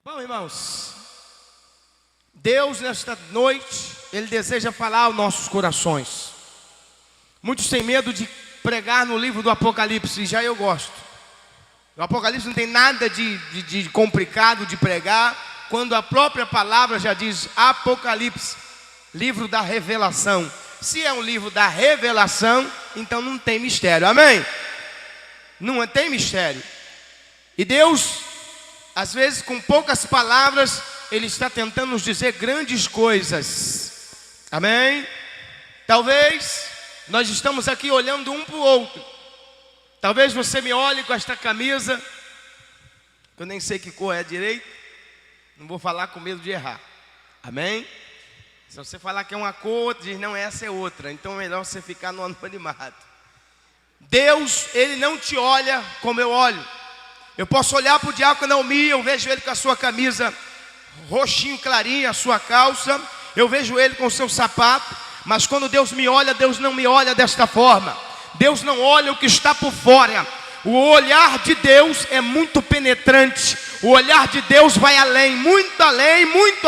Bom, irmãos, Deus nesta noite, Ele deseja falar aos nossos corações. Muitos têm medo de pregar no livro do Apocalipse, já eu gosto. O Apocalipse não tem nada de complicado de pregar, quando a própria palavra já diz Apocalipse, livro da revelação. Se é um livro da revelação, então não tem mistério, amém? Não tem mistério. E Deus, às vezes com poucas palavras, Ele está tentando nos dizer grandes coisas, amém? Talvez nós estamos aqui olhando um para o outro. Talvez você me olhe com esta camisa, que eu nem sei que cor é direito, não vou falar com medo de errar, amém? Se você falar que é uma cor, diz não, essa é outra, então é melhor você ficar no anonimato. Deus, Ele não te olha como eu olho. Eu posso olhar para o diácono Naomi, eu vejo ele com a sua camisa roxinho clarinho, a sua calça, eu vejo ele com o seu sapato, mas quando Deus me olha, Deus não me olha desta forma. Deus não olha o que está por fora. O olhar de Deus é muito penetrante. O olhar de Deus vai além, muito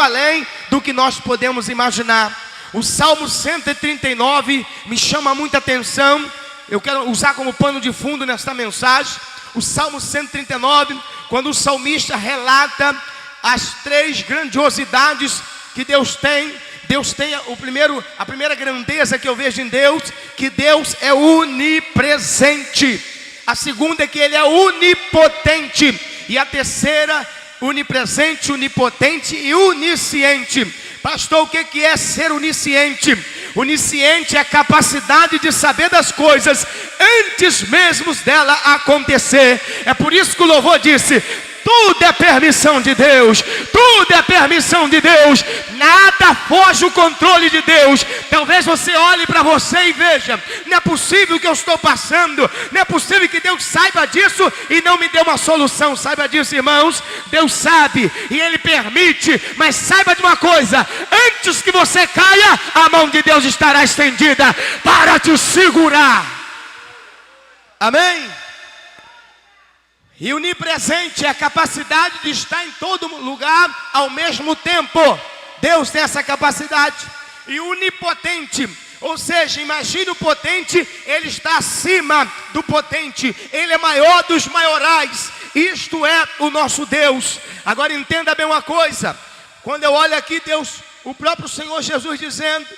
além do que nós podemos imaginar. O Salmo 139 me chama muita atenção. Eu quero usar como pano de fundo nesta mensagem o Salmo 139, quando o salmista relata as três grandiosidades que Deus tem. Deus tem a primeira grandeza que eu vejo em Deus, que Deus é onipresente. A segunda é que Ele é onipotente. E a terceira, onipresente, onipotente e onisciente. Pastor, o que é ser onisciente? Onisciente é a capacidade de saber das coisas antes mesmo dela acontecer. É por isso que o louvor disse: tudo é permissão de Deus, tudo é permissão de Deus, nada foge o controle de Deus. Talvez você olhe para você e veja, não é possível que eu estou passando, não é possível que Deus saiba disso e não me dê uma solução. Saiba disso, irmãos, Deus sabe e Ele permite, mas saiba de uma coisa: antes que você caia, a mão de Deus estará estendida para te segurar, amém? E onipresente é a capacidade de estar em todo lugar ao mesmo tempo. Deus tem essa capacidade. E onipotente, ou seja, imagine o potente, Ele está acima do potente. Ele é maior dos maiorais. Isto é o nosso Deus. Agora entenda bem uma coisa. Quando eu olho aqui Deus, o próprio Senhor Jesus dizendo,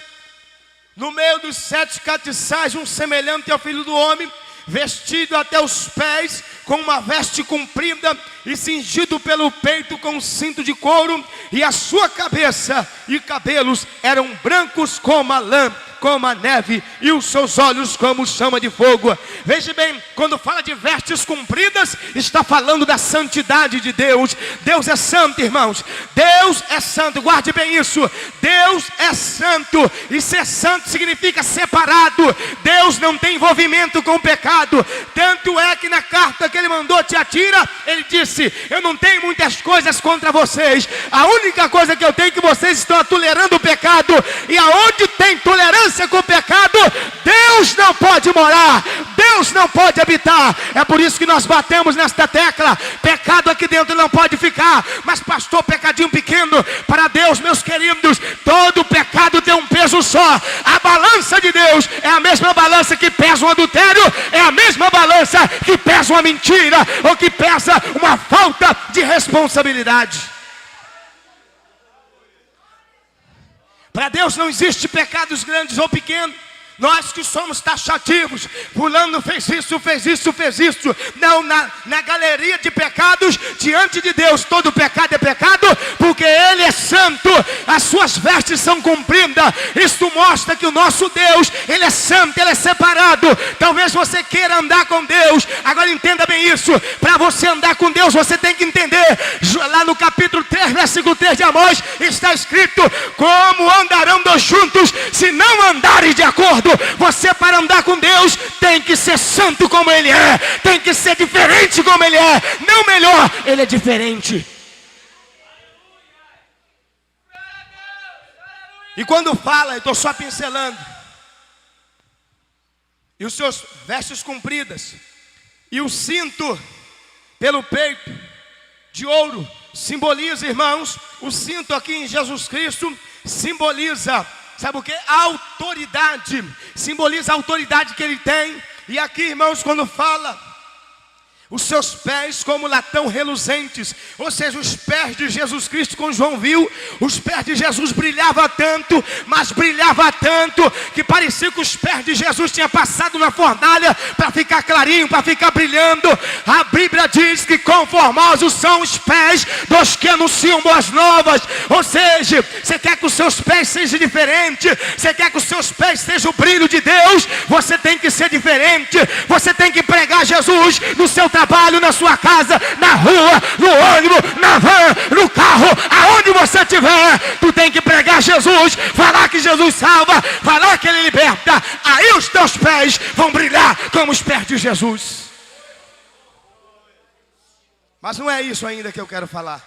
no meio dos 7 catiçais, um semelhante ao Filho do Homem, vestido até os pés com uma veste comprida e cingido pelo peito com um cinto de couro, e a sua cabeça e cabelos eram brancos como a lã, como a neve, e os seus olhos como chama de fogo. Veja bem, quando fala de vestes compridas, está falando da santidade de Deus. Deus é santo, irmãos. Deus é santo, guarde bem isso. Deus é santo, e ser santo significa separado. Deus não tem envolvimento com o pecado. Tanto é que na carta que Ele mandou Tiatira, Ele disse: eu não tenho muitas coisas contra vocês, a única coisa que eu tenho é que vocês estão tolerando o pecado, e aonde tem tolerância com o pecado, Deus não pode morar, Deus não pode habitar. É por isso que nós batemos nesta tecla: pecado aqui dentro não pode ficar. Mas pastor, pecadinho pequeno, para Deus, meus queridos, todo pecado tem um peso só. A balança de Deus é a mesma balança que pesa um adultério, é a mesma balança que pesa uma mentira, ou que pesa uma falta de responsabilidade. Para Deus não existe pecados grandes ou pequenos. Nós que somos taxativos, fulano fez isso, fez isso, fez isso. Não, na galeria de pecados, diante de Deus, todo pecado é pecado, porque Ele é santo, as suas vestes são compridas. Isso mostra que o nosso Deus, Ele é santo, Ele é separado. Talvez você queira andar com Deus. Agora entenda bem isso: para você andar com Deus, você tem que entender. Lá no capítulo 3, versículo 3 de Amós, está escrito: como andarão dois juntos, se não andarem de acordo? Você, para andar com Deus, tem que ser santo como Ele é, tem que ser diferente como Ele é, não melhor, Ele é diferente. E quando fala, eu estou só pincelando, e os seus vestes compridas, e o cinto pelo peito, de ouro simboliza, irmãos, o cinto aqui em Jesus Cristo simboliza, sabe o que? A autoridade, simboliza a autoridade que ele tem. E aqui, irmãos, quando fala os seus pés como latão reluzentes, ou seja, os pés de Jesus Cristo, como João viu, os pés de Jesus brilhavam tanto, mas brilhava tanto, que parecia que os pés de Jesus tinham passado na fornalha, para ficar clarinho, para ficar brilhando. A Bíblia diz que conformosos são os pés dos que anunciam boas novas. Ou seja, você quer que os seus pés sejam diferentes, você quer que os seus pés sejam o brilho de Deus, você tem que ser diferente, você tem que pregar Jesus no seu trabalho, na sua casa, na rua, no ônibus, na van, no carro, aonde você estiver, tu tem que pregar Jesus, falar que Jesus salva, falar que Ele liberta. Aí os teus pés vão brilhar como os pés de Jesus. Mas não é isso ainda que eu quero falar.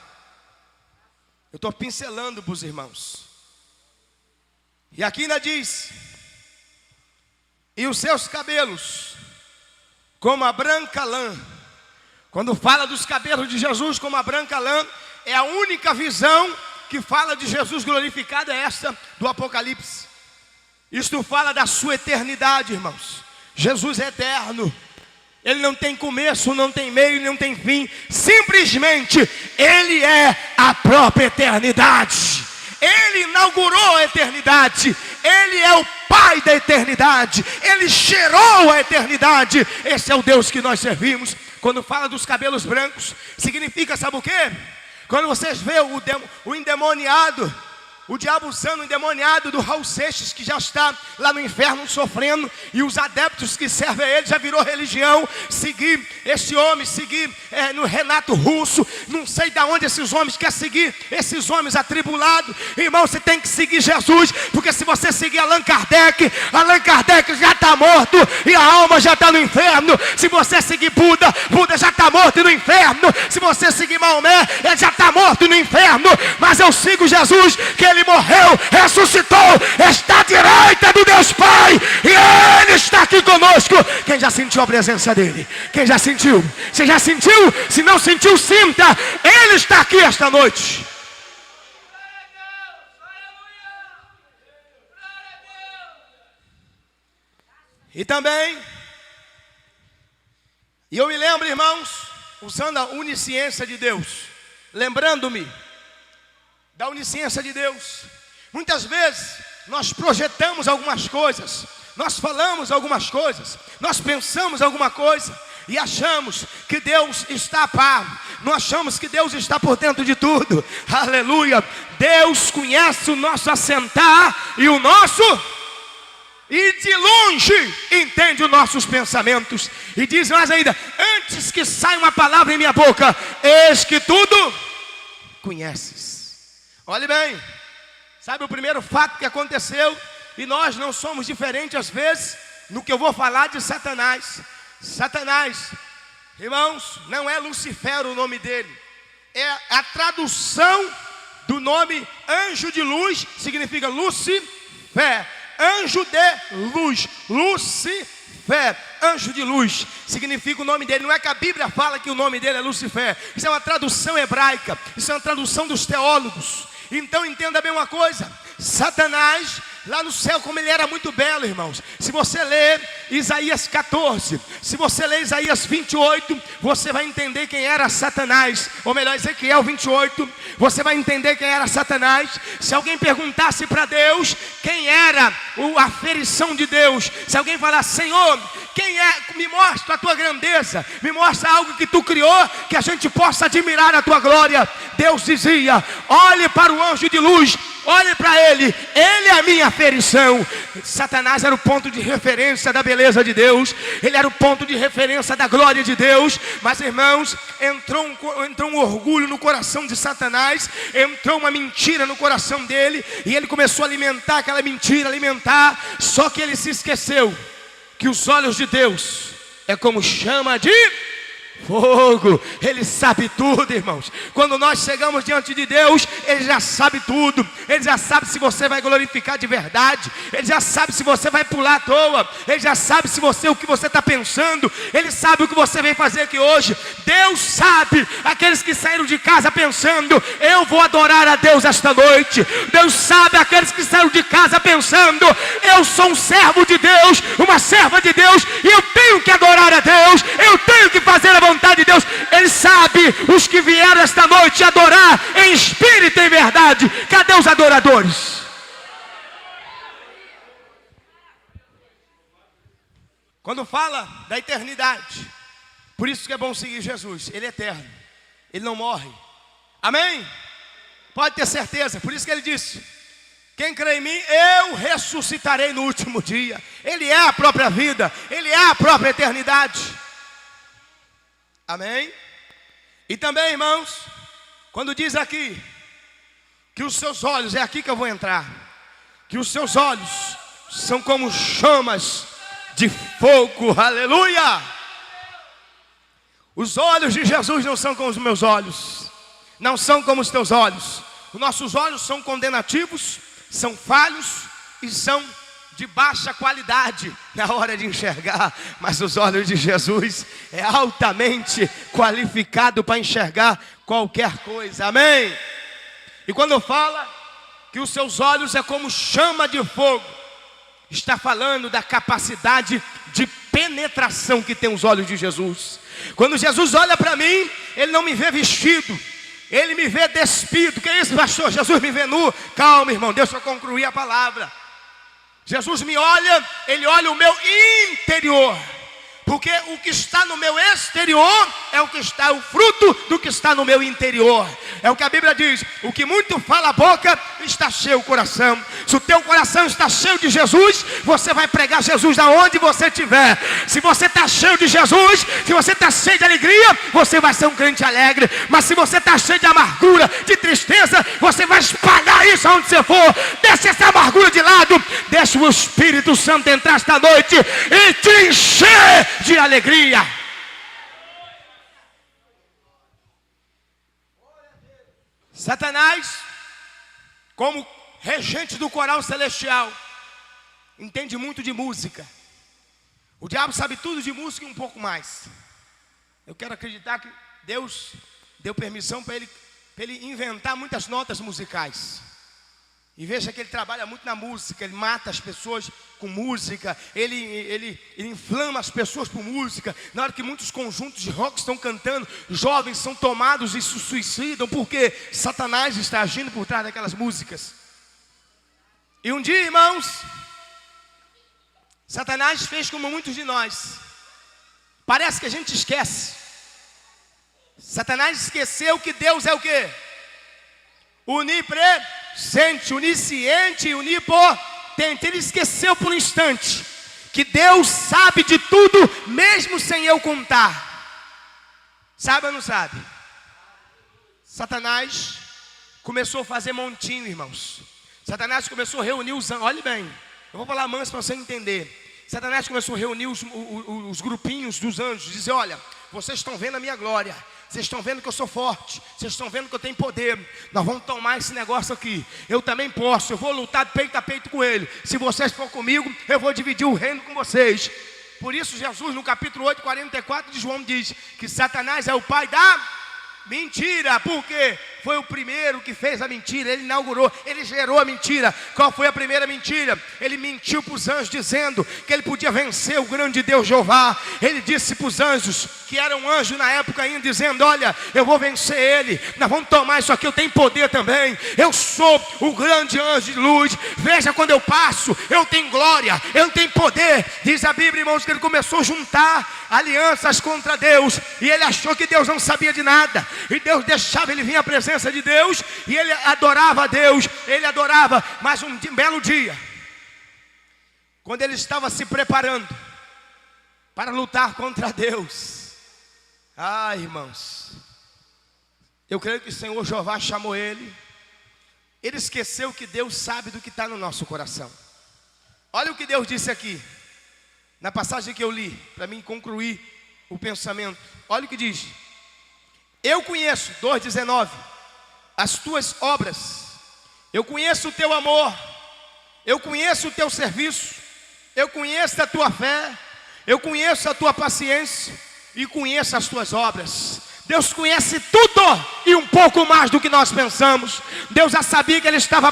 Eu estou pincelando para os irmãos. E aqui ainda diz: e os seus cabelos como a branca lã. Quando fala dos cabelos de Jesus como a branca lã, é a única visão que fala de Jesus glorificado, é esta do Apocalipse. Isto fala da sua eternidade, irmãos. Jesus é eterno. Ele não tem começo, não tem meio, não tem fim. Simplesmente, Ele é a própria eternidade. Ele inaugurou a eternidade. Ele é o Pai da eternidade. Ele cheirou a eternidade. Esse é o Deus que nós servimos. Quando fala dos cabelos brancos, significa, sabe o quê? Quando vocês veem o endemoniado, o diabo usando o endemoniado do Raul Seixas, que já está lá no inferno sofrendo, e os adeptos que servem a ele já virou religião, seguir esse homem, seguir no Renato Russo, não sei de onde esses homens querem seguir, esses homens atribulados. Irmão, você tem que seguir Jesus, porque se você seguir Allan Kardec já está morto, e a alma já está no inferno. Se você seguir Buda, Buda já está morto e no inferno. Se você seguir Maomé, ele já está morto e no inferno. Mas eu sigo Jesus, que Ele morreu, ressuscitou, está à direita do Deus Pai, e Ele está aqui conosco. Quem já sentiu a presença dEle? Quem já sentiu? Você já sentiu? Se não sentiu, sinta. Ele está aqui esta noite. E também, e eu me lembro, irmãos, usando a onisciência de Deus, lembrando-me da onisciência de Deus. Muitas vezes nós projetamos algumas coisas, nós falamos algumas coisas, nós pensamos alguma coisa e achamos que Deus está a par, nós achamos que Deus está por dentro de tudo. Aleluia! Deus conhece o nosso assentar e o nosso, e de longe entende os nossos pensamentos. E diz mais ainda: antes que saia uma palavra em minha boca, eis que tudo conheces. Olhe bem, sabe o primeiro fato que aconteceu? E nós não somos diferentes às vezes no que eu vou falar de Satanás. Satanás, irmãos, não é Lucifer o nome dele, é a tradução do nome anjo de luz, significa Lucifer, anjo de luz, Lucifer, anjo de luz, significa o nome dele. Não é que a Bíblia fala que o nome dele é Lucifer, isso é uma tradução hebraica, isso é uma tradução dos teólogos. Então entenda bem uma coisa: Satanás, lá no céu, como ele era muito belo, irmãos. Se você ler Isaías 14, se você ler Isaías 28, você vai entender quem era Satanás. Ou melhor, Ezequiel 28, você vai entender quem era Satanás. Se alguém perguntasse para Deus quem era a aferição de Deus, se alguém falar: Senhor, quem é? Me mostra a tua grandeza, me mostra algo que tu criou, que a gente possa admirar a tua glória. Deus dizia: olhe para o anjo de luz, olhe para ele é a minha aferição. Satanás era o ponto de referência da beleza de Deus, ele era o ponto de referência da glória de Deus. Mas, irmãos, entrou um orgulho no coração de Satanás, entrou uma mentira no coração dele, e ele começou a alimentar aquela mentira, só que ele se esqueceu que os olhos de Deus é como chama de fogo. Ele sabe tudo, irmãos. Quando nós chegamos diante de Deus, Ele já sabe tudo. Ele já sabe se você vai glorificar de verdade. Ele já sabe se você vai pular à toa. Ele já sabe se o que você está pensando. Ele sabe o que você vem fazer aqui hoje. Deus sabe aqueles que saíram de casa pensando: eu vou adorar a Deus esta noite. Deus sabe aqueles que saíram de casa pensando: eu sou um servo de Deus, uma serva de Deus, e eu tenho que adorar a Deus, eu tenho que fazer a vontade de Deus. Ele sabe os que vieram esta noite adorar em espírito e em verdade. Cadê os adoradores? Quando fala da eternidade, por isso que é bom seguir Jesus. Ele é eterno, Ele não morre. Amém? Pode ter certeza. Por isso que Ele disse: quem crê em mim, eu ressuscitarei no último dia. Ele é a própria vida, Ele é a própria eternidade. Amém? E também, irmãos, quando diz aqui que os seus olhos, é aqui que eu vou entrar, que os seus olhos são como chamas de fogo. Aleluia! Os olhos de Jesus não são como os meus olhos, não são como os teus olhos. Os nossos olhos são condenativos, são falhos e são de baixa qualidade na hora de enxergar. Mas os olhos de Jesus é altamente qualificado para enxergar qualquer coisa. Amém? E quando fala que os seus olhos é como chama de fogo, está falando da capacidade de penetração que tem os olhos de Jesus. Quando Jesus olha para mim, Ele não me vê vestido, Ele me vê despido. Que é isso, pastor? Jesus me vê nu. Calma, irmão, deixa eu concluir a palavra. Jesus me olha, Ele olha o meu interior. Porque o que está no meu exterior é o fruto do que está no meu interior. É o que a Bíblia diz: o que muito fala a boca, está cheio o coração. Se o teu coração está cheio de Jesus, você vai pregar Jesus aonde você estiver. Se você está cheio de Jesus, se você está cheio de alegria, você vai ser um crente alegre. Mas se você está cheio de amargura, de tristeza, você vai espalhar isso aonde você for. Deixa essa amargura de lado, deixa o Espírito Santo entrar esta noite e te encher de alegria. Satanás, como regente do coral celestial, entende muito de música. O diabo sabe tudo de música e um pouco mais. Eu quero acreditar que Deus deu permissão para ele inventar muitas notas musicais. E veja que ele trabalha muito na música. Ele mata as pessoas com música. Ele inflama as pessoas por música. Na hora que muitos conjuntos de rock estão cantando, jovens são tomados e se suicidam, porque Satanás está agindo por trás daquelas músicas. E um dia, irmãos, Satanás fez como muitos de nós. Parece que a gente esquece. Satanás esqueceu que Deus é o quê? Onipresente, onisciente e onipotente. Ele esqueceu por um instante que Deus sabe de tudo, mesmo sem eu contar. Sabe ou não sabe? Satanás começou a fazer montinho, irmãos. Satanás começou a reunir os anjos. Olhe bem, eu vou falar manso para você entender. Satanás começou a reunir os grupinhos dos anjos. Dizer: olha, vocês estão vendo a minha glória, vocês estão vendo que eu sou forte, vocês estão vendo que eu tenho poder. Nós vamos tomar esse negócio aqui. Eu também posso, eu vou lutar peito a peito com ele. Se vocês for comigo, eu vou dividir o reino com vocês. Por isso Jesus no capítulo 8, 44 de João diz que Satanás é o pai da mentira. Porque foi o primeiro que fez a mentira. Ele inaugurou, ele gerou a mentira. Qual foi a primeira mentira? Ele mentiu para os anjos dizendo que ele podia vencer o grande Deus Jeová. Ele disse para os anjos, que eram anjos na época ainda, dizendo: olha, eu vou vencer ele, nós vamos tomar isso aqui, eu tenho poder também, eu sou o grande anjo de luz. Veja, quando eu passo, eu tenho glória, eu tenho poder. Diz a Bíblia, irmãos, que ele começou a juntar alianças contra Deus. E ele achou que Deus não sabia de nada, e Deus deixava ele vir à presença de Deus, e ele adorava a Deus, ele adorava. Mas um belo dia, quando ele estava se preparando para lutar contra Deus, irmãos, eu creio que o Senhor Jeová chamou ele. Ele esqueceu que Deus sabe do que está no nosso coração. Olha o que Deus disse aqui, na passagem que eu li, para mim concluir o pensamento. Olha o que diz. Eu conheço, 2,19, as tuas obras. Eu conheço o teu amor. Eu conheço o teu serviço. Eu conheço a tua fé. Eu conheço a tua paciência. E conheço as tuas obras. Deus conhece tudo e um pouco mais do que nós pensamos. Deus já sabia que ele estava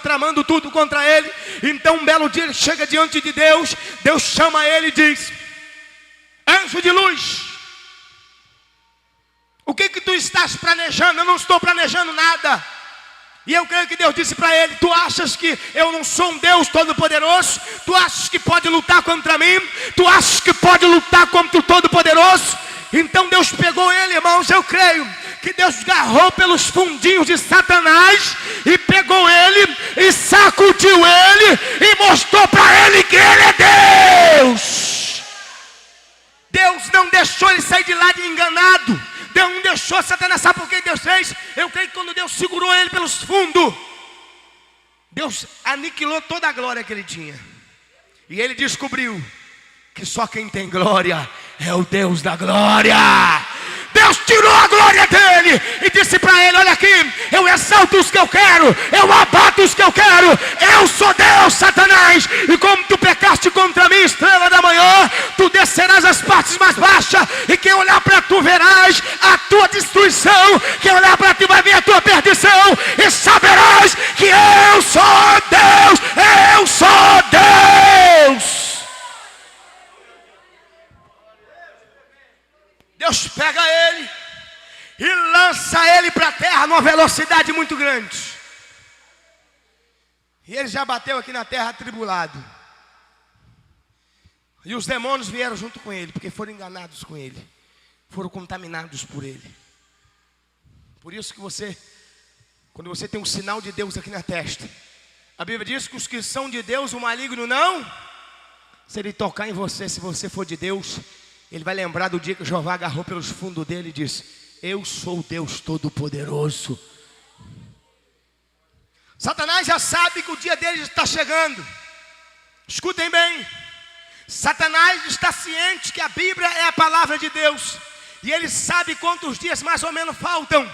tramando tudo contra ele. Então um belo dia ele chega diante de Deus. Deus chama ele e diz: anjo de luz, o que tu estás planejando? Eu não estou planejando nada. E eu creio que Deus disse para ele: tu achas que eu não sou um Deus todo-poderoso? Tu achas que pode lutar contra mim? Tu achas que pode lutar contra o todo-poderoso? Então Deus pegou ele, irmãos, eu creio que Deus agarrou pelos fundinhos de Satanás e pegou ele e sacudiu ele e mostrou para ele que ele é Deus. Deus não deixou ele sair de lá de enganado. Deus não deixou Satanás. Sabe por que Deus fez? Eu creio que quando Deus segurou ele pelos fundos, Deus aniquilou toda a glória que ele tinha. E ele descobriu que só quem tem glória é o Deus da glória. Deus tirou a glória dele e disse para ele: olha aqui, eu exalto os que eu quero, eu abato os que eu quero. Eu sou Deus, Satanás. E como tu pecaste contra mim, estrela da manhã, tu descerás as partes mais baixas. E quem olhar para tu verás a tua destruição. Quem olhar para ti vai ver a tua perdição. E saberás que eu sou Deus. Eu sou Deus. Deus pega ele e lança ele para a terra numa velocidade muito grande. E ele já bateu aqui na terra atribulado. E os demônios vieram junto com ele, porque foram enganados com ele, foram contaminados por ele. Por isso que quando você tem um sinal de Deus aqui na testa, a Bíblia diz que os que são de Deus, o maligno não. Se ele tocar em você, se você for de Deus, ele vai lembrar do dia que Jeová agarrou pelos fundos dele e disse: eu sou o Deus Todo-Poderoso. Satanás já sabe que o dia dele está chegando. Escutem bem. Satanás está ciente que a Bíblia é a palavra de Deus. E ele sabe quantos dias mais ou menos faltam.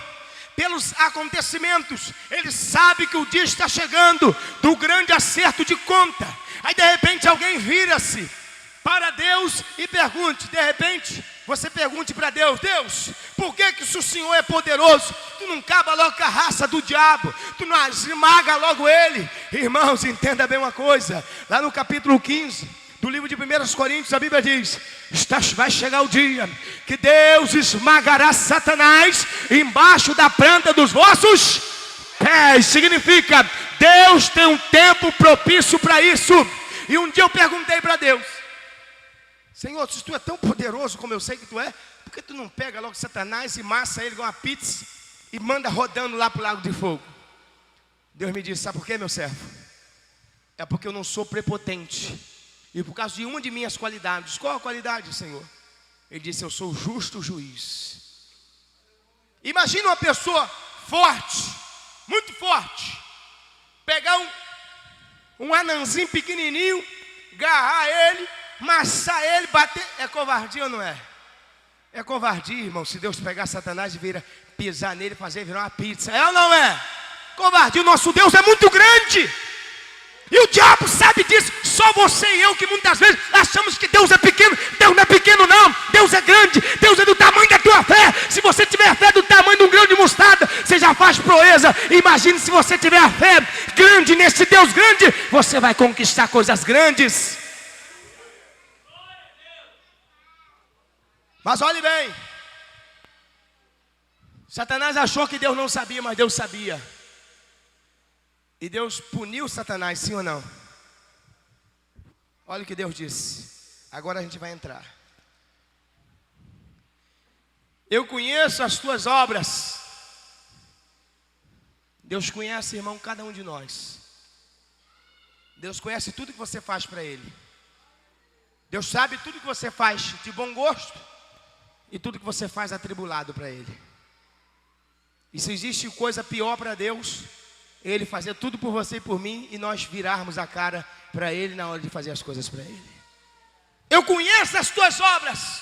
Pelos acontecimentos, ele sabe que o dia está chegando do grande acerto de conta. Aí de repente alguém vira-se para Deus e pergunte, de repente, você pergunte para Deus: Deus, por que se o Senhor é poderoso, tu não acaba logo com a raça do diabo, tu não esmaga logo ele? Irmãos, entenda bem uma coisa, lá no capítulo 15 do livro de 1 Coríntios, a Bíblia diz: vai chegar o dia que Deus esmagará Satanás embaixo da planta dos vossos pés. Significa, Deus tem um tempo propício para isso. E um dia eu perguntei para Deus: Senhor, se tu é tão poderoso como eu sei que tu é, por que tu não pega logo Satanás e massa ele igual uma pizza e manda rodando lá para o lago de fogo? Deus me disse: sabe por quê, meu servo? É porque eu não sou prepotente. E por causa de uma de minhas qualidades. Qual a qualidade, Senhor? Ele disse: eu sou justo juiz. Imagina uma pessoa forte, muito forte, pegar um anãozinho pequenininho, agarrar ele, amassar ele, bater. É covardia ou não é? É covardia, irmão, se Deus pegar Satanás e pisar nele e fazer virar uma pizza. É ou não é? Covardia. O nosso Deus é muito grande. E o diabo sabe disso. Só você e eu que muitas vezes achamos que Deus é pequeno. Deus não é pequeno não. Deus é grande. Deus é do tamanho da tua fé. Se você tiver fé do tamanho de um grão de mostarda, você já faz proeza. Imagine se você tiver a fé grande nesse Deus grande, você vai conquistar coisas grandes. Mas olhe bem, Satanás achou que Deus não sabia, mas Deus sabia. E Deus puniu Satanás, sim ou não? Olha o que Deus disse. Agora a gente vai entrar. Eu conheço as tuas obras. Deus conhece, irmão, cada um de nós. Deus conhece tudo que você faz para Ele. Deus sabe tudo que você faz de bom gosto e tudo que você faz atribulado para Ele. E se existe coisa pior para Deus, Ele fazer tudo por você e por mim e nós virarmos a cara para Ele na hora de fazer as coisas para Ele. Eu conheço as tuas obras.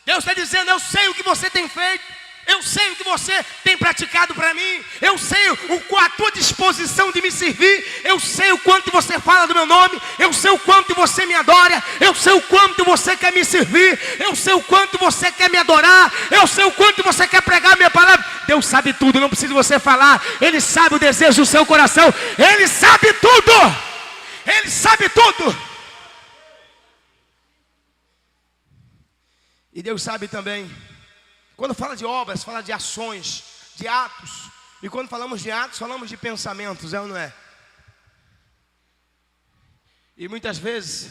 Deus está dizendo: eu sei o que você tem feito, eu sei o que você tem praticado para mim, eu sei a tua disposição de me servir, eu sei o quanto você fala do meu nome, eu sei o quanto você me adora, eu sei o quanto você quer me servir, eu sei o quanto você quer me adorar, eu sei o quanto você quer pregar a minha palavra. Deus sabe tudo, não precisa você falar, Ele sabe o desejo do seu coração, Ele sabe tudo, Ele sabe tudo. E Deus sabe também, quando fala de obras, fala de ações, de atos. E quando falamos de atos, falamos de pensamentos, é ou não é? E muitas vezes,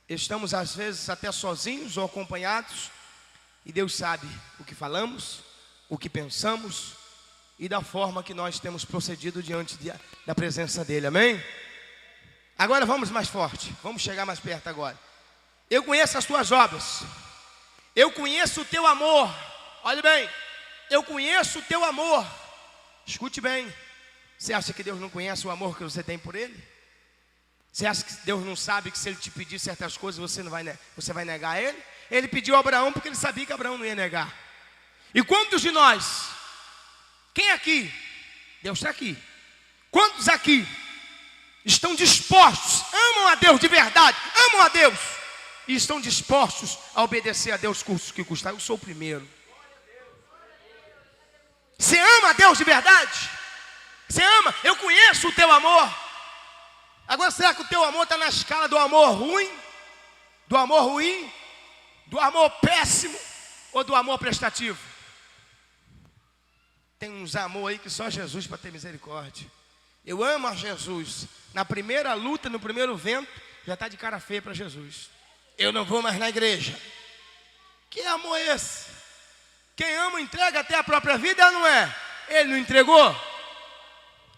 estamos às vezes até sozinhos ou acompanhados. E Deus sabe o que falamos, o que pensamos e da forma que nós temos procedido diante da presença dEle, amém? Agora vamos mais forte, vamos chegar mais perto agora. Eu conheço as tuas obras. Eu conheço o teu amor. Olhe bem, eu conheço o teu amor. Escute bem. Você acha que Deus não conhece o amor que você tem por Ele? Você acha que Deus não sabe que se Ele te pedir certas coisas você vai negar a Ele? Ele pediu a Abraão porque Ele sabia que Abraão não ia negar. E quantos de nós? Quem aqui? Deus está aqui. Quantos aqui estão dispostos, amam a Deus de verdade, amam a Deus e estão dispostos a obedecer a Deus custos que custar? Eu sou o primeiro. Você ama a Deus de verdade? Você ama? Eu conheço o teu amor. Agora, será que o teu amor está na escala do amor ruim? Do amor ruim? Do amor péssimo? Ou do amor prestativo? Tem uns amor aí que só Jesus para ter misericórdia. Eu amo a Jesus. Na primeira luta, no primeiro vento, já está de cara feia para Jesus. Eu não vou mais na igreja. Que amor é esse? Quem ama entrega até a própria vida, ou não é? Ele não entregou?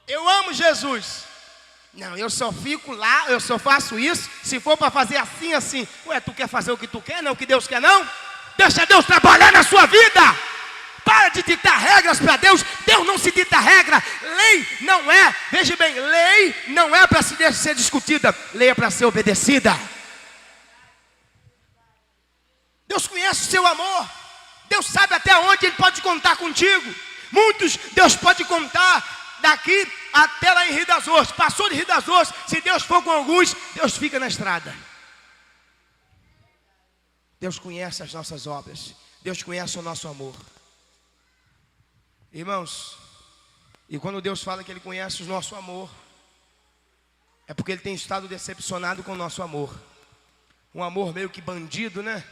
Eu amo Jesus. Não, eu só fico lá, eu só faço isso se for para fazer assim, assim. Ué, tu quer fazer o que tu quer, não o que Deus quer, não? Deixa Deus trabalhar na sua vida. Para de ditar regras para Deus. Deus não se dita regra. Lei não é, veja bem, lei não é para ser discutida. Lei é para ser obedecida. Deus conhece o seu amor. Deus sabe até onde Ele pode contar contigo. Muitos Deus pode contar daqui até lá em Rio das Ostras. Passou de Rio das Ostras, se Deus for com alguns, Deus fica na estrada. Deus conhece as nossas obras. Deus conhece o nosso amor. Irmãos, e quando Deus fala que Ele conhece o nosso amor, é porque Ele tem estado decepcionado com o nosso amor. Um amor meio que bandido, né?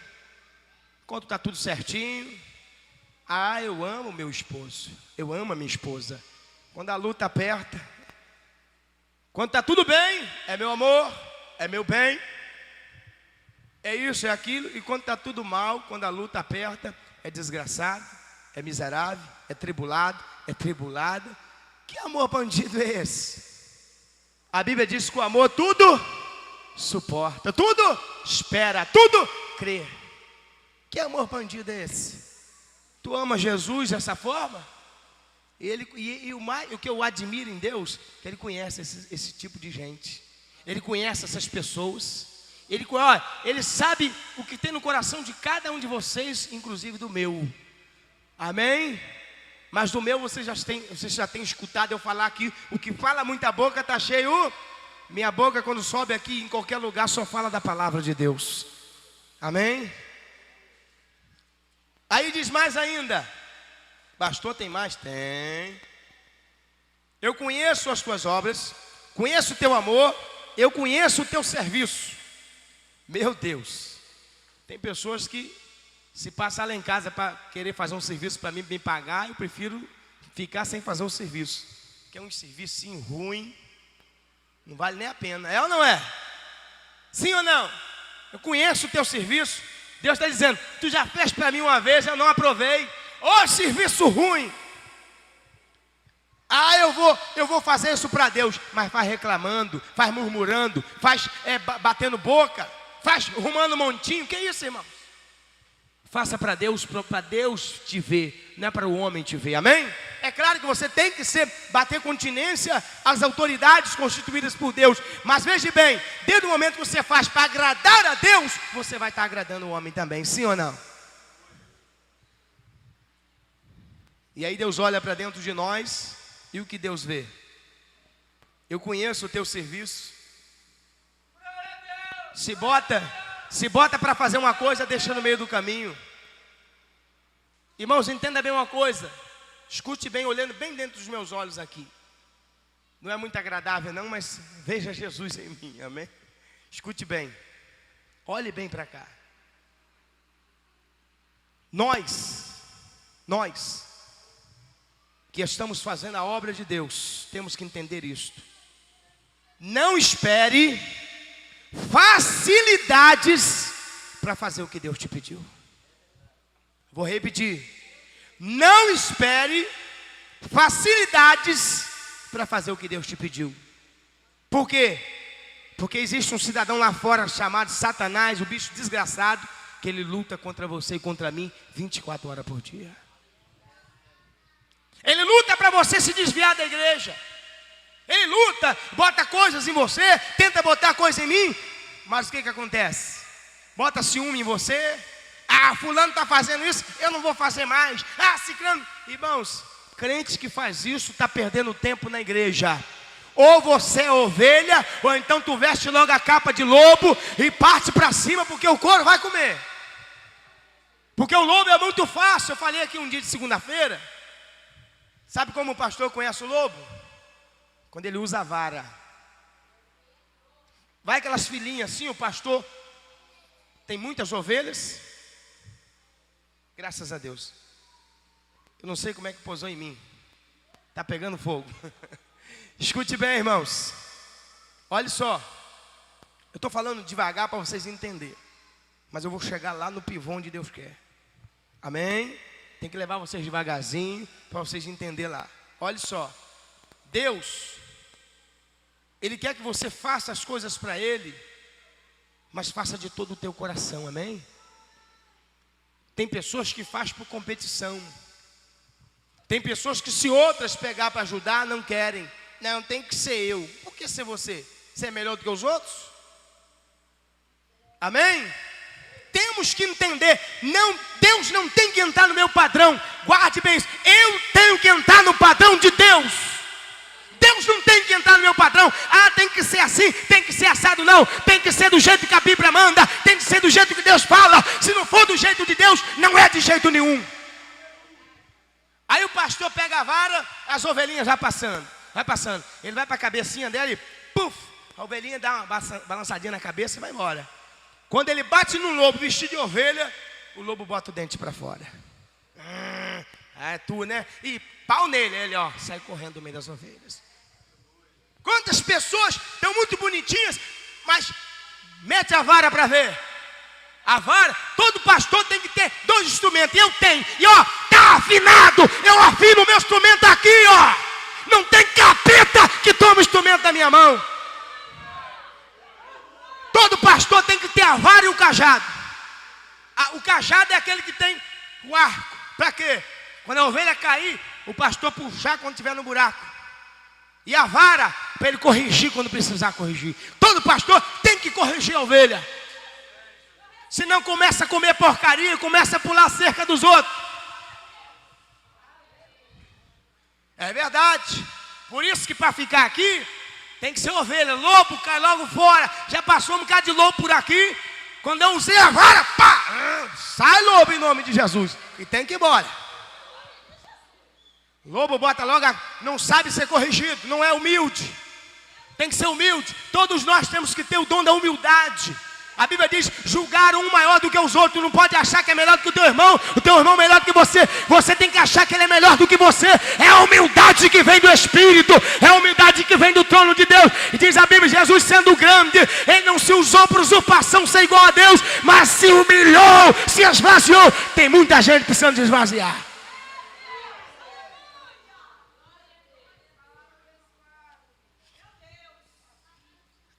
Quando está tudo certinho, eu amo meu esposo, eu amo a minha esposa. Quando a luta aperta, quando está tudo bem, é meu amor, é meu bem, é isso, é aquilo. E quando está tudo mal, quando a luta aperta, é desgraçado, é miserável, é tribulado, é tribulada. Que amor bandido é esse? A Bíblia diz que o amor tudo suporta, tudo espera, tudo crê. Que amor bandido é esse? Tu ama Jesus dessa forma? O que eu admiro em Deus, que Ele conhece esse tipo de gente. Ele conhece essas pessoas. Ele sabe o que tem no coração de cada um de vocês, inclusive do meu. Amém? Mas do meu vocês já têm escutado eu falar aqui. O que fala muita boca está cheio. Minha boca, quando sobe aqui em qualquer lugar, só fala da palavra de Deus. Amém? Aí diz mais ainda. Pastor, tem mais? Tem. Eu conheço as tuas obras, conheço o teu amor, eu conheço o teu serviço. Meu Deus, tem pessoas que se passar lá em casa para querer fazer um serviço para mim, me pagar, eu prefiro ficar sem fazer o serviço. Que é um serviço ruim, não vale nem a pena. É ou não é? Sim ou não? Eu conheço o teu serviço. Deus está dizendo, tu já fez para mim uma vez, eu não aprovei. Serviço ruim. Eu vou fazer isso para Deus. Mas faz reclamando, faz murmurando, faz batendo boca, faz arrumando montinho. Que isso, irmão? Faça para Deus te ver, não é para o homem te ver, amém? É claro que você tem que bater continência às autoridades constituídas por Deus. Mas veja bem, desde o momento que você faz para agradar a Deus, você vai estar agradando o homem também, sim ou não? E aí Deus olha para dentro de nós e o que Deus vê? Eu conheço o teu serviço. Se bota para fazer uma coisa, deixa no meio do caminho. Irmãos, entenda bem uma coisa. Escute bem, olhando bem dentro dos meus olhos aqui. Não é muito agradável não, mas veja Jesus em mim, amém? Escute bem. Olhe bem para cá. Nós que estamos fazendo a obra de Deus, temos que entender isto. Não espere facilidades para fazer o que Deus te pediu. Vou repetir. Não espere facilidades para fazer o que Deus te pediu. Por quê? Porque existe um cidadão lá fora chamado Satanás, o bicho desgraçado, que ele luta contra você e contra mim 24 horas por dia. Ele luta para você se desviar da igreja. Ele luta, bota coisas em você, tenta botar coisa em mim. Mas o que acontece? Bota ciúme em você. Ah, fulano está fazendo isso, eu não vou fazer mais. Ah, ciclano. Irmãos, crente que faz isso está perdendo tempo na igreja. Ou você é ovelha, ou então tu veste logo a capa de lobo e parte para cima, porque o couro vai comer. Porque o lobo é muito fácil. Eu falei aqui um dia de segunda-feira. Sabe como o pastor conhece o lobo? Quando ele usa a vara. Vai aquelas filhinhas assim, o pastor tem muitas ovelhas. Graças a Deus. Eu não sei como é que pousou em mim. Está pegando fogo. Escute bem, irmãos. Olha só. Eu estou falando devagar para vocês entenderem. Mas eu vou chegar lá no pivô onde Deus quer. Amém? Tem que levar vocês devagarzinho para vocês entenderem lá. Olha só. Deus, Ele quer que você faça as coisas para Ele, mas faça de todo o teu coração. Amém? Tem pessoas que fazem por competição. Tem pessoas que se outras pegar para ajudar, não querem. Não, tem que ser eu. Por que ser você? Você é melhor do que os outros? Amém? Temos que entender. Não, Deus não tem que entrar no meu padrão. Guarde bem isso. Eu tenho que entrar no padrão de Deus. Deus não tem que entrar no meu padrão. Ah, tem que ser assim, tem que ser assado. Não, tem que ser do jeito que a Bíblia manda. Tem que ser do jeito que Deus fala. Se não for do jeito de Deus, não é de jeito nenhum. Aí o pastor pega a vara, as ovelhinhas vai passando. Ele vai para a cabecinha dela e puf, a ovelhinha dá uma balançadinha na cabeça e vai embora. Quando ele bate no lobo vestido de ovelha, o lobo bota o dente para fora. É tu, né? E pau nele, ele ó, sai correndo do meio das ovelhas. Quantas pessoas estão muito bonitinhas, mas mete a vara para ver. A vara, todo pastor tem que ter 2 instrumentos. E eu tenho. E ó, tá afinado. Eu afino o meu instrumento aqui, ó. Não tem capeta que toma o instrumento da minha mão. Todo pastor tem que ter a vara e o cajado. O cajado é aquele que tem o arco. Para quê? Quando a ovelha cair, o pastor puxar quando estiver no buraco. E a vara, para ele corrigir quando precisar corrigir. Todo pastor tem que corrigir a ovelha. Senão começa a comer porcaria, começa a pular a cerca dos outros. É verdade. Por isso que para ficar aqui, tem que ser ovelha. Lobo cai logo fora. Já passou um bocado de lobo por aqui. Quando eu usei a vara, pá! Sai lobo em nome de Jesus. E tem que ir embora. Lobo bota logo, não sabe ser corrigido, não é humilde. Tem que ser humilde. Todos nós temos que ter o dom da humildade. A Bíblia diz, julgar um maior do que os outros. Não pode achar que é melhor do que o teu irmão é melhor do que você. Você tem que achar que ele é melhor do que você. É a humildade que vem do Espírito. É a humildade que vem do trono de Deus. E diz a Bíblia, Jesus sendo grande, ele não se usou por usurpação ser igual a Deus, mas se humilhou, se esvaziou. Tem muita gente precisando de esvaziar.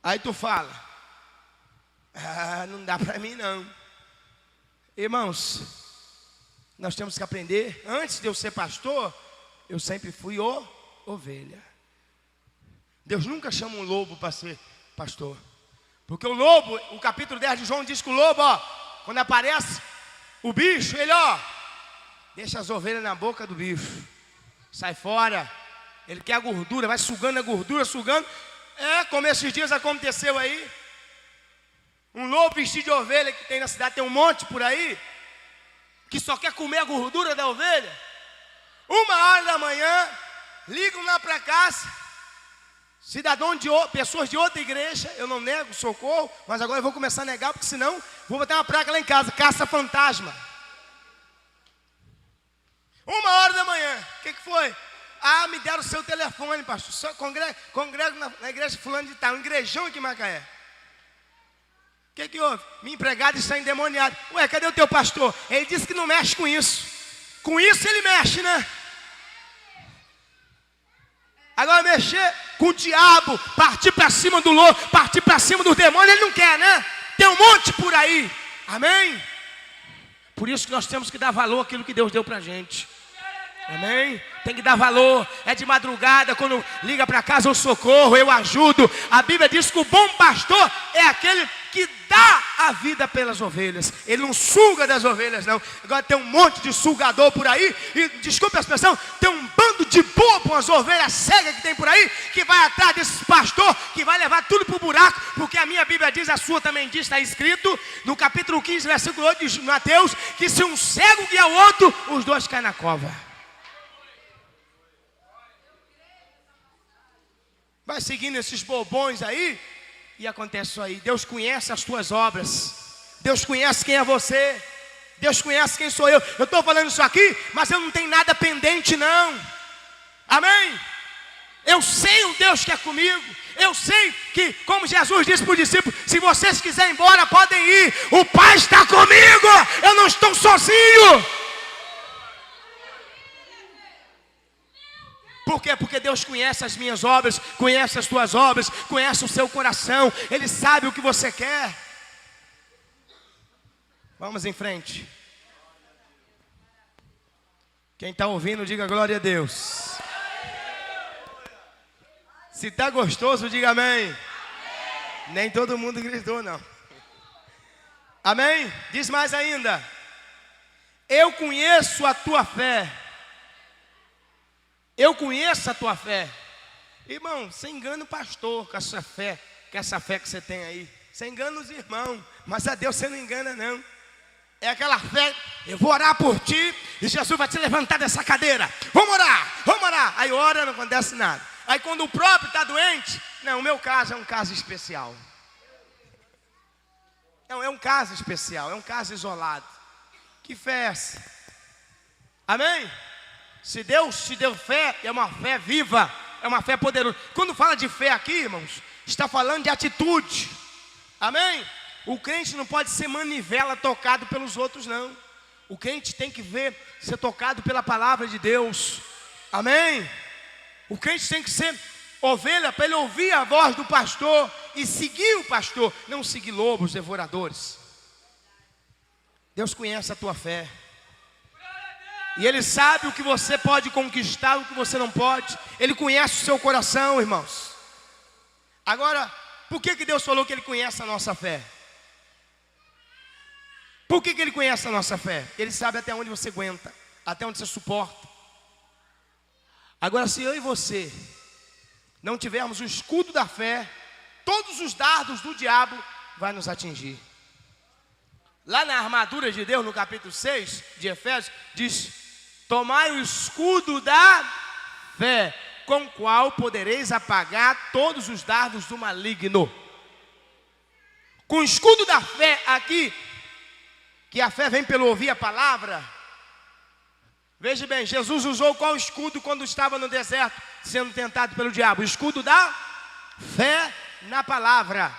Aí tu fala, não dá para mim não. Irmãos, nós temos que aprender. Antes de eu ser pastor, eu sempre fui ovelha. Deus nunca chama um lobo para ser pastor. Porque o lobo, o capítulo 10 de João diz que o lobo, ó, quando aparece o bicho, ele ó, deixa as ovelhas na boca do bicho. Sai fora. Ele quer a gordura, vai sugando a gordura, sugando. Como esses dias aconteceu aí. Um lobo vestido de ovelha que tem na cidade, tem um monte por aí, que só quer comer a gordura da ovelha. 1h da manhã, ligam lá para casa, pessoas de outra igreja, eu não nego socorro, mas agora eu vou começar a negar, porque senão vou botar uma placa lá em casa, caça fantasma. 1h da manhã, o que foi? Me deram o seu telefone, pastor, só congrego na igreja fulano de tal, um igrejão aqui em Macaé. O que houve? Minha empregada está endemoniada. Ué, cadê o teu pastor? Ele disse que não mexe com isso. Com isso ele mexe, né? Agora mexer com o diabo, partir para cima do louco, partir para cima do demônio, ele não quer, né? Tem um monte por aí. Amém? Por isso que nós temos que dar valor àquilo que Deus deu para a gente. Amém? Tem que dar valor. É de madrugada, quando liga para casa, eu socorro, eu ajudo. A Bíblia diz que o bom pastor é aquele que dá a vida pelas ovelhas. Ele não suga das ovelhas, não. Agora tem um monte de sugador por aí. E, desculpe a expressão, tem um bando de bobo, umas ovelhas cegas que tem por aí, que vai atrás desse pastor, que vai levar tudo para o buraco. Porque a minha Bíblia diz, a sua também diz, está escrito no capítulo 15, versículo 8 de Mateus, que se um cego guia o outro, os dois caem na cova. Vai seguindo esses bobões aí, e acontece isso aí. Deus conhece as tuas obras. Deus conhece quem é você. Deus conhece quem sou eu. Eu estou falando isso aqui, mas eu não tenho nada pendente, não. Amém? Eu sei o Deus que é comigo. Eu sei que, como Jesus disse para os discípulos, se vocês quiserem ir embora, podem ir. O Pai está comigo. Eu não estou sozinho. Por quê? Porque Deus conhece as minhas obras, conhece as tuas obras, conhece o seu coração. Ele sabe o que você quer. Vamos em frente. Quem está ouvindo, diga glória a Deus. Se está gostoso, diga amém. Nem todo mundo gritou, não. Amém? Diz mais ainda. Eu conheço a tua fé. Eu conheço a tua fé. Irmão, você engana o pastor com essa fé que você tem aí. Você engana os irmãos, mas a Deus você não engana, não. É aquela fé, eu vou orar por ti e Jesus vai te levantar dessa cadeira. Vamos orar, vamos orar. Aí ora, não acontece nada. Aí quando o próprio está doente, não, o meu caso é um caso especial. Não, é um caso especial, é um caso isolado. Que fé é essa? Amém? Se Deus te deu fé, é uma fé viva, é uma fé poderosa. Quando fala de fé aqui, irmãos, está falando de atitude. Amém? O crente não pode ser manivela tocado pelos outros, não. O crente tem que ser tocado pela palavra de Deus. Amém? O crente tem que ser ovelha para ele ouvir a voz do pastor e seguir o pastor, não seguir lobos devoradores. Deus conhece a tua fé. E Ele sabe o que você pode conquistar, o que você não pode. Ele conhece o seu coração, irmãos. Agora, por que Deus falou que Ele conhece a nossa fé? Por que Ele conhece a nossa fé? Ele sabe até onde você aguenta, até onde você suporta. Agora, se eu e você não tivermos o escudo da fé, todos os dardos do diabo vão nos atingir. Lá na armadura de Deus, no capítulo 6 de Efésios, diz: tomai o escudo da fé, com o qual podereis apagar todos os dardos do maligno. Com o escudo da fé aqui, que a fé vem pelo ouvir a palavra. Veja bem, Jesus usou qual escudo quando estava no deserto, sendo tentado pelo diabo? O escudo da fé na palavra.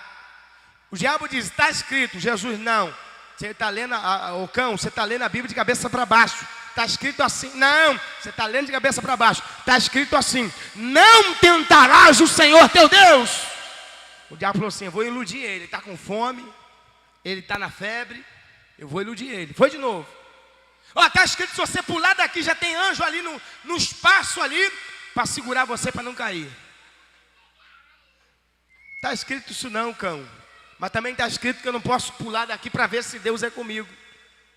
O diabo diz: está escrito. Jesus: não. Você está lendo, o cão, você está lendo a Bíblia de cabeça para baixo. Está escrito assim. Não, você está lendo de cabeça para baixo. Está escrito assim: não tentarás o Senhor teu Deus. O diabo falou assim: eu vou iludir ele. Ele está com fome, ele está na febre, eu vou iludir ele. Foi de novo. Está escrito: se você pular daqui, já tem anjo ali no espaço ali, para segurar você para não cair. Está escrito isso não, cão. Mas também está escrito que eu não posso pular daqui para ver se Deus é comigo.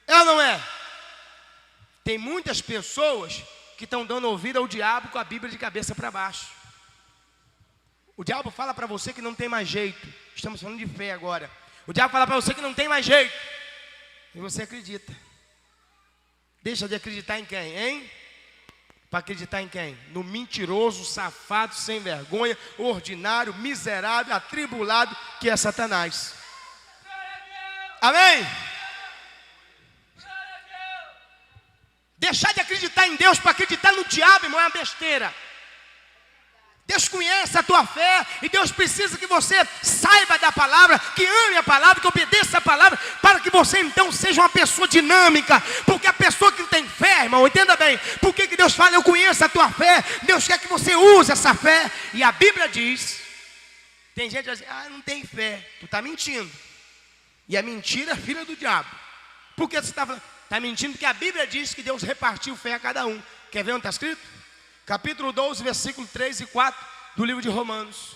É ou não é? Tem muitas pessoas que estão dando ouvido ao diabo com a Bíblia de cabeça para baixo. O diabo fala para você que não tem mais jeito. Estamos falando de fé agora. O diabo fala para você que não tem mais jeito. E você acredita. Deixa de acreditar em quem, hein? Para acreditar em quem? No mentiroso, safado, sem vergonha, ordinário, miserável, atribulado, que é Satanás. Amém? Deixar de acreditar em Deus para acreditar no diabo, irmão, é uma besteira. Deus conhece a tua fé e Deus precisa que você saiba da palavra, que ame a palavra, que obedeça a palavra, para que você então seja uma pessoa dinâmica. Porque a pessoa que tem fé, irmão, entenda bem, por que Deus fala, eu conheço a tua fé? Deus quer que você use essa fé. E a Bíblia diz, tem gente que diz assim, não tem fé, tu está mentindo. E a mentira é filha do diabo. Por que você está falando? Está mentindo porque a Bíblia diz que Deus repartiu fé a cada um. Quer ver onde está escrito? Capítulo 12, versículo 3 e 4 do livro de Romanos.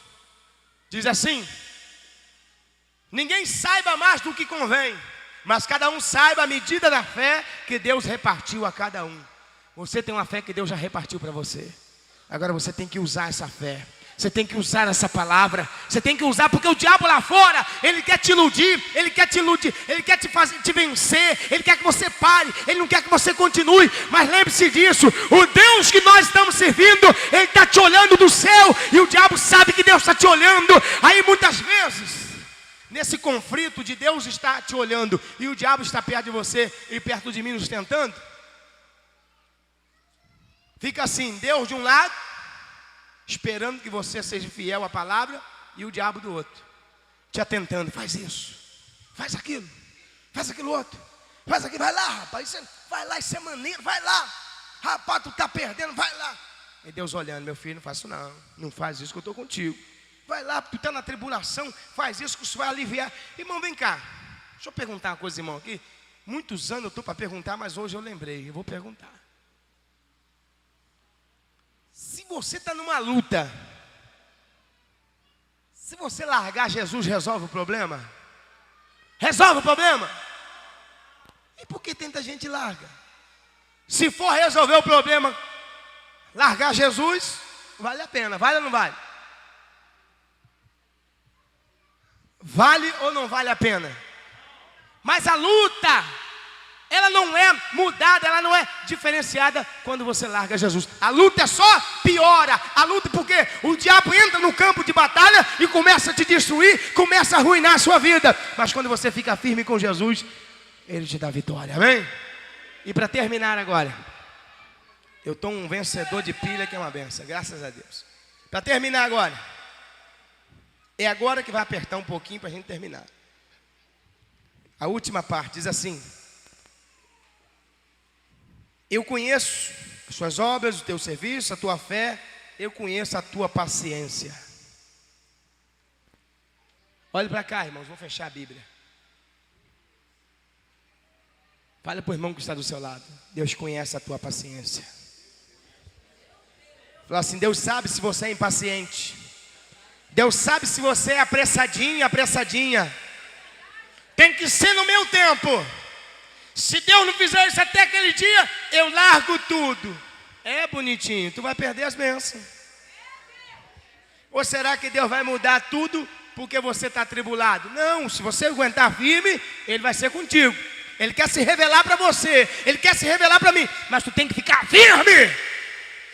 Diz assim: ninguém saiba mais do que convém, mas cada um saiba a medida da fé que Deus repartiu a cada um. Você tem uma fé que Deus já repartiu para você. Agora você tem que usar essa fé. Você tem que usar essa palavra. Você tem que usar, porque o diabo lá fora, ele quer te iludir, ele quer te fazer te vencer, ele quer que você pare, ele não quer que você continue. Mas lembre-se disso, o Deus que nós estamos servindo, ele está te olhando do céu, e o diabo sabe que Deus está te olhando. Aí muitas vezes, nesse conflito de Deus está te olhando e o diabo está perto de você e perto de mim nos tentando, fica assim, Deus de um lado, esperando que você seja fiel à palavra, e o diabo do outro, te atentando, faz isso, faz aquilo outro, faz aquilo, vai lá rapaz, vai lá, isso é maneiro, vai lá, rapaz, tu está perdendo, vai lá. E Deus olhando, meu filho, não faz isso não faz isso que eu estou contigo, vai lá, tu está na tribulação, faz isso que isso vai aliviar. Irmão, vem cá, deixa eu perguntar uma coisa, irmão, aqui, muitos anos eu estou para perguntar, mas hoje eu lembrei, eu vou perguntar. Se você está numa luta, se você largar Jesus, resolve o problema? Resolve o problema? E por que tanta gente larga? Se for resolver o problema, largar Jesus, vale a pena, vale ou não vale? Vale ou não vale a pena? Mas a luta, ela não é mudada, ela não é diferenciada quando você larga Jesus. A luta só piora. A luta porque o diabo entra no campo de batalha e começa a te destruir, começa a arruinar a sua vida. Mas quando você fica firme com Jesus, Ele te dá vitória, amém? E para terminar agora, eu estou um vencedor de pilha que é uma benção, graças a Deus. Para terminar agora, é agora que vai apertar um pouquinho para a gente terminar. A última parte diz assim: eu conheço as suas obras, o teu serviço, a tua fé, eu conheço a tua paciência. Olhe para cá, irmãos, vou fechar a Bíblia. Fale para o irmão que está do seu lado. Deus conhece a tua paciência. Fala assim, Deus sabe se você é impaciente. Deus sabe se você é apressadinho, apressadinha. Tem que ser no meu tempo. Se Deus não fizer isso até aquele dia, eu largo tudo. É bonitinho, tu vai perder as bênçãos. Ou será que Deus vai mudar tudo porque você está atribulado? Não, se você aguentar firme, Ele vai ser contigo. Ele quer se revelar para você, Ele quer se revelar para mim. Mas tu tem que ficar firme.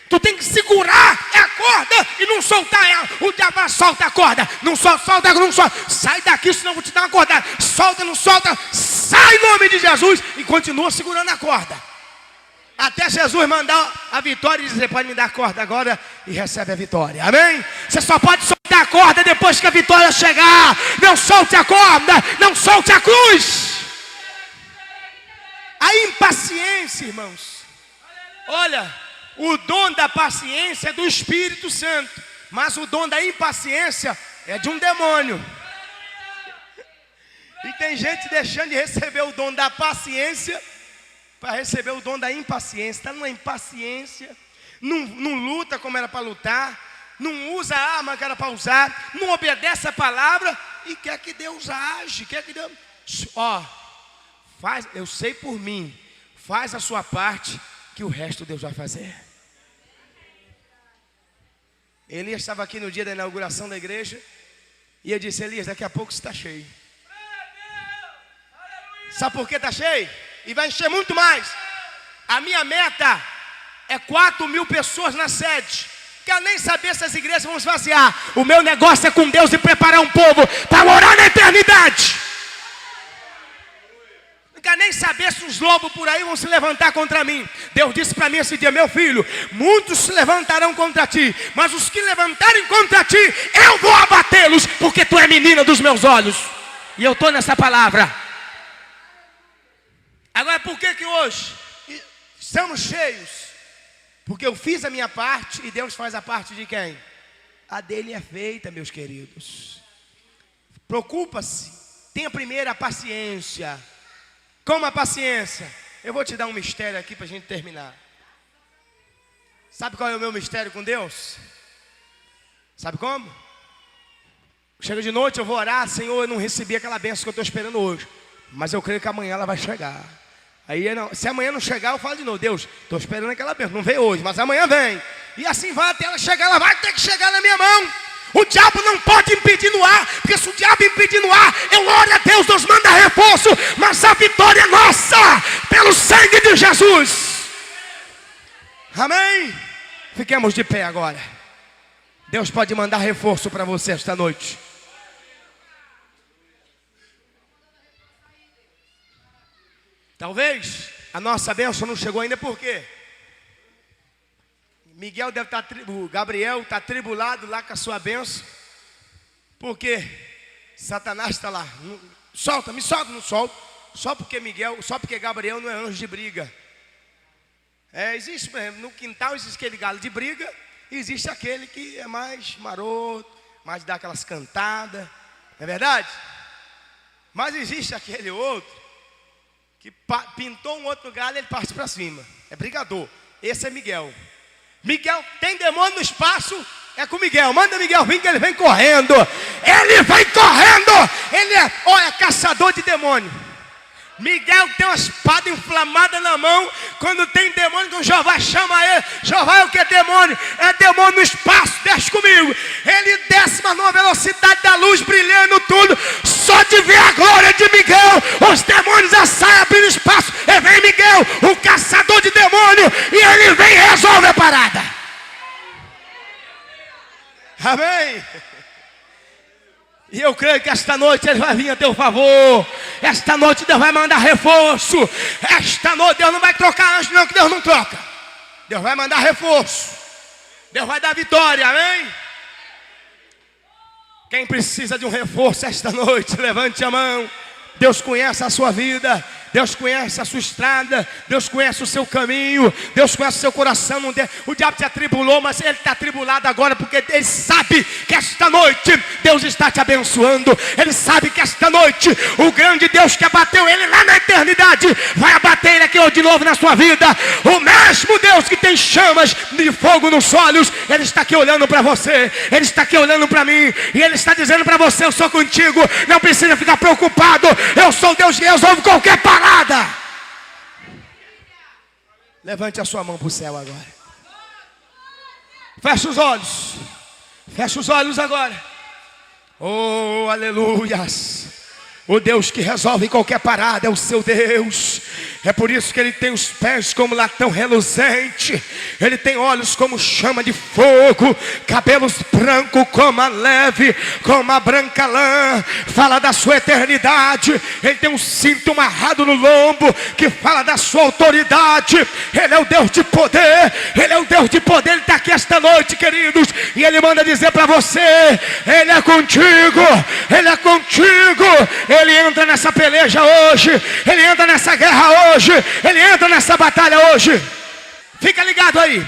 Tu tem que segurar a corda e não soltar ela. O diabo solta a corda. Não solta, não solta. Sai daqui, senão eu vou te dar uma corda. Solta, não solta. Sai em nome de Jesus e continua segurando a corda. Até Jesus mandar a vitória e dizer, pode me dar a corda agora e recebe a vitória. Amém? Você só pode soltar a corda depois que a vitória chegar. Não solte a corda, não solte a cruz. A impaciência, irmãos. Olha, o dom da paciência é do Espírito Santo, mas o dom da impaciência é de um demônio. E tem gente deixando de receber o dom da paciência para receber o dom da impaciência. Está numa impaciência, não luta como era para lutar, não usa a arma que era para usar, não obedece a palavra e quer que Deus age, quer que Deus... faz, eu sei por mim, Faz a sua parte, que o resto Deus vai fazer. Elias estava aqui no dia da inauguração da igreja. E eu disse: Elias, daqui a pouco está cheio. Sabe por que está cheio? E vai encher muito mais. A minha meta é 4.000 pessoas na sede. Quero nem saber se as igrejas vão esvaziar. O meu negócio é com Deus e preparar um povo para morar na eternidade. Não quero nem saber se os lobos por aí vão se levantar contra mim. Deus disse para mim esse dia: meu filho, muitos se levantarão contra ti, mas os que levantarem contra ti, eu vou abatê-los, porque tu é menina dos meus olhos. E eu estou nessa palavra. Agora, por que hoje estamos cheios? Porque eu fiz a minha parte e Deus faz a parte de quem? A dele é feita, meus queridos. Preocupa-se. Tenha primeiro a paciência. Como a paciência? Eu vou te dar um mistério aqui para a gente terminar. Sabe qual é o meu mistério com Deus? Sabe como? Chega de noite, eu vou orar: Senhor, eu não recebi aquela bênção que eu estou esperando hoje, mas eu creio que amanhã ela vai chegar. Aí, se amanhã não chegar, eu falo de novo: Deus, estou esperando aquela bênção, não veio hoje, mas amanhã vem. E assim vai até ela chegar, ela vai ter que chegar na minha mão. O diabo não pode impedir no ar, porque se o diabo impedir no ar, eu oro a Deus, Deus manda reforço, mas a vitória é nossa, pelo sangue de Jesus. Amém? Fiquemos de pé agora. Deus pode mandar reforço para você esta noite. Talvez a nossa bênção não chegou ainda, por quê? Miguel deve estar, o Gabriel está tribulado lá com a sua bênção, porque Satanás está lá: solta, me solta, não solta. Só porque Gabriel não é anjo de briga. Existe, por exemplo, no quintal existe aquele galo de briga, e existe aquele que é mais maroto, mais dá aquelas cantadas, não é verdade? Mas existe aquele outro que pintou um outro galho e ele parte para cima. É brigador. Esse é Miguel. Miguel tem demônio no espaço, é com Miguel. Manda Miguel vir, que ele vem correndo. Ele vem correndo. Ele é caçador de demônio. Miguel tem uma espada inflamada na mão. Quando tem demônio, quando Jeová chama ele: Jeová, é o que é demônio? É demônio no espaço, desce comigo. Ele desce, mas numa velocidade da luz, brilhando tudo. Só de ver a glória de Miguel, os demônios já saem abrindo espaço. E vem Miguel, o caçador de demônio, e ele vem e resolve a parada. Amém? E eu creio que esta noite ele vai vir a teu favor. Esta noite Deus vai mandar reforço. Esta noite Deus não vai trocar anjo não, que Deus não troca. Deus vai mandar reforço. Deus vai dar vitória, amém? Quem precisa de um reforço esta noite, levante a mão. Deus conhece a sua vida, Deus conhece a sua estrada, Deus conhece o seu caminho, Deus conhece o seu coração. O diabo te atribulou, mas ele está atribulado agora porque ele sabe que esta noite Deus está te abençoando. Ele sabe que esta noite o grande Deus que abateu ele lá na eternidade vai abater ele aqui de novo na sua vida. O mesmo Deus que tem chamas de fogo nos olhos, ele está aqui olhando para você, ele está aqui olhando para mim, e ele está dizendo para você: eu sou contigo, não precisa ficar preocupado. Eu sou Deus que resolve qualquer parada. Levante a sua mão para o céu agora. Feche os olhos. Feche os olhos agora. Oh, aleluias. O Deus que resolve qualquer parada é o seu Deus. É por isso que ele tem os pés como latão reluzente. Ele tem olhos como chama de fogo. Cabelos brancos como a neve, como a branca lã. Fala da sua eternidade. Ele tem um cinto amarrado no lombo que fala da sua autoridade. Ele é o Deus de poder. Ele é o Deus de poder. Ele está aqui esta noite, queridos. E ele manda dizer para você: ele é contigo. Ele é contigo. Ele entra nessa peleja hoje. Ele entra nessa guerra hoje. Ele entra nessa batalha hoje. Fica ligado aí.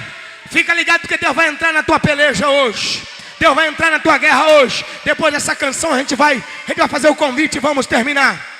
Fica ligado, porque Deus vai entrar na tua peleja hoje. Deus vai entrar na tua guerra hoje. Depois dessa canção a gente vai fazer o convite e vamos terminar.